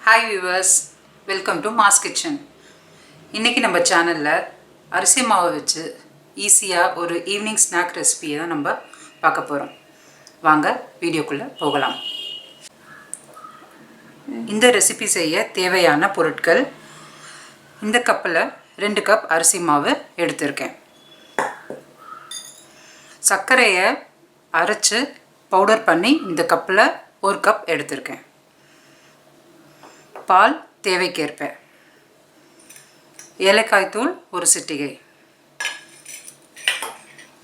Hi viewers, welcome to Maars Kitchen. இன்னைக்கு நம்ம சேனல்ல அரிசி மாவு வச்சு ஈஸியா ஒரு ஈவினிங் ஸ்நாக் ரெசிபியை தான் நம்ம பார்க்க போறோம். வாங்க வீடியோக்குள்ள போகலாம். இந்த ரெசிபி செய்ய தேவையான பொருட்கள் இந்த கப்ல 2 கப் அரிசி மாவு எடுத்துர்க்கேன். சர்க்கரையை அரைச்சு பவுடர் பண்ணி இந்த கப்ல 1 கப் எடுத்துர்க்கேன். பால் தேவைக்கேற்ப, ஏலக்காய் தூள் 1 சிட்டிகை,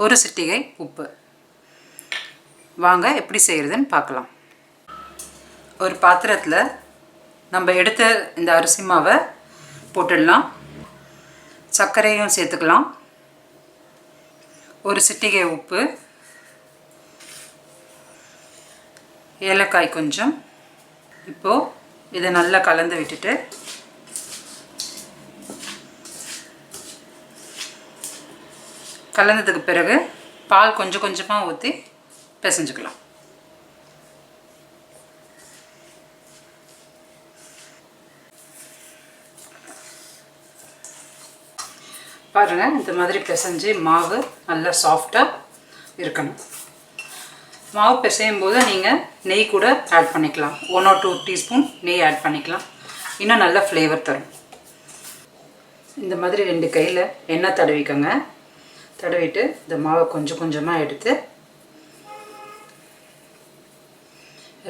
1 சிட்டிகை உப்பு. வாங்க எப்படி செய்யறதுன்னு பார்க்கலாம். ஒரு பாத்திரத்தில் நம்ம எடுத்த இந்த அரிசி மாவை போட்டுடலாம். சர்க்கரையும் சேர்த்துக்கலாம். 1 சிட்டிகை உப்பு, ஏலக்காய் கொஞ்சம். இப்போது இதை நல்லா கலந்து விட்டுட்டு கலந்ததுக்கு பிறகு பால் கொஞ்சம் கொஞ்சமாக ஊற்றி பிசைஞ்சுக்கலாம். பாருங்கள், இந்த மாதிரி பிசைஞ்சு மாவு நல்லா சாஃப்டாக இருக்கணும். மாவு பிசையும் போது நீங்கள் நெய் கூட ஆட் பண்ணிக்கலாம். 1 or 2 டீஸ்பூன் நெய் ஆட் பண்ணிக்கலாம். இன்னும் நல்ல ஃப்ளேவர் தரும். இந்த மாதிரி 2 கையில் எண்ணெய் தடவிக்கோங்க. தடவிட்டு இந்த மாவை கொஞ்சம் கொஞ்சமாக எடுத்து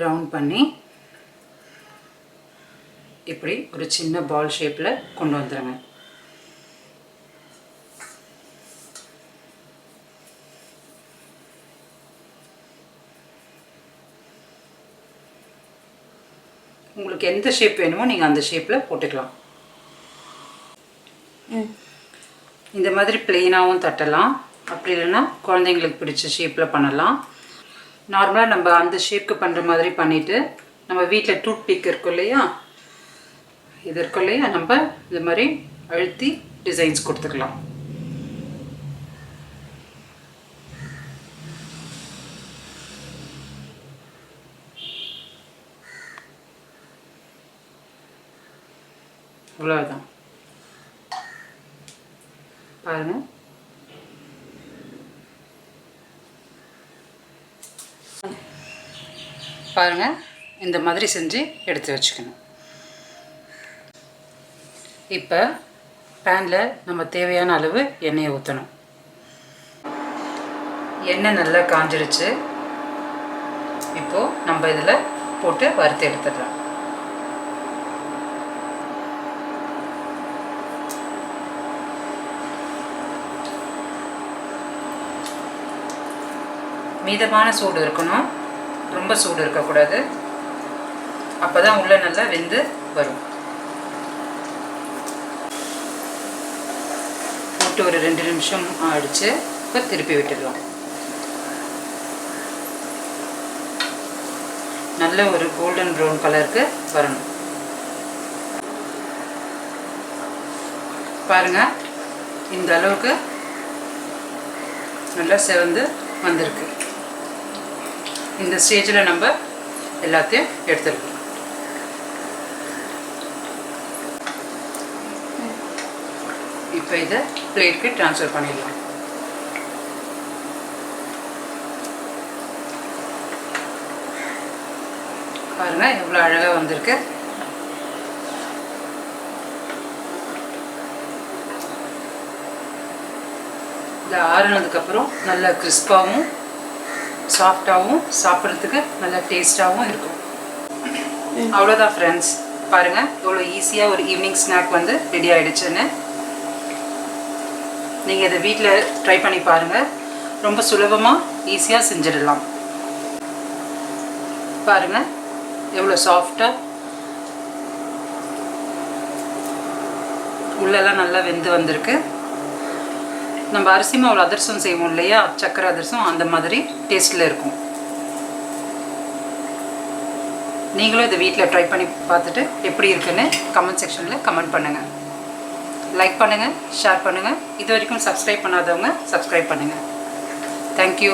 ரவுண்ட் பண்ணி இப்படி ஒரு சின்ன பால் ஷேப்பில் கொண்டு வந்துடுங்க. உங்களுக்கு எந்த ஷேப் வேணுமோ நீங்கள் அந்த ஷேப்பில் போட்டுக்கலாம். இந்த மாதிரி பிளெயினாகவும் தட்டலாம். அப்படி இல்லைன்னா குழந்தைங்களுக்கு பிடிச்ச ஷேப்பில் பண்ணலாம். நார்மலாக நம்ம அந்த ஷேப்புக்கு பண்ணுற மாதிரி பண்ணிவிட்டு நம்ம வீட்டில் டூத் பிக் இருக்கும் இல்லையா, இது இருக்கும் இல்லையா, நம்ம இது மாதிரி அழுத்தி டிசைன்ஸ் கொடுத்துக்கலாம். அவ்வளோதான். பாருங்கள், பாருங்கள், இந்த மாதிரி செஞ்சு எடுத்து வச்சுக்கணும். இப்போ பேனில் நம்ம தேவையான அளவு எண்ணெயை ஊற்றணும். எண்ணெய் நல்லா காஞ்சிடுச்சு. இப்போது நம்ம இதில் போட்டு வறுத்து எடுத்துடலாம். மிதமான சூடு இருக்கணும், ரொம்ப சூடு இருக்கக்கூடாது. அப்போ தான் உள்ளே நல்லா வெந்து வரும். போட்டு ஒரு 2 நிமிஷம் ஆயிடுச்சு. இப்போ திருப்பி விட்டுடலாம். நல்ல ஒரு கோல்டன் ப்ரௌன் கலருக்கு வரணும். பாருங்கள், இந்த அளவுக்கு நல்லா செவந்து வந்திருக்கு. இந்த ஸ்டேஜில் நம்ம எல்லாத்தையும் எடுத்துடலாம். இப்போ இதை பிளேட்க்கு ட்ரான்ஸ்ஃபர் பண்ணிடலாம். பாருங்கள், எவ்வளோ அழகாக வந்திருக்கு. இது ஆறுனதுக்கப்புறம் நல்ல கிறிஸ்பாகவும் சாஃப்டாகவும் சாப்பிட்றதுக்கு நல்ல டேஸ்ட்டாகவும் இருக்கும். அவ்வளோதான் ஃப்ரெண்ட்ஸ். பாருங்கள், எவ்வளோ ஈஸியாக ஒரு ஈவினிங் ஸ்நாக் வந்து ரெடி ஆகிடுச்சுன்னு. நீங்கள் இதை வீட்டில் ட்ரை பண்ணி பாருங்கள். ரொம்ப சுலபமாக ஈஸியாக செஞ்சிடலாம். பாருங்கள், எவ்வளோ சாஃப்டாக உள்ளெல்லாம் நல்லா வெந்து வந்திருக்கு. நம்ம அரிசி மாவு அதிரசம் செய்வோம் இல்லையா, சக்கரை அதிரசம், அந்த மாதிரி டேஸ்ட்டில் இருக்கும். நீங்களும் இதை வீட்டில் ட்ரை பண்ணி பார்த்துட்டு எப்படி இருக்குன்னு கமெண்ட் செக்ஷனில் கமெண்ட் பண்ணுங்கள். லைக் பண்ணுங்கள், ஷேர் பண்ணுங்கள். இது வரைக்கும் சப்ஸ்கிரைப் பண்ணாதவங்க சப்ஸ்கிரைப் பண்ணுங்கள். தேங்க்யூ.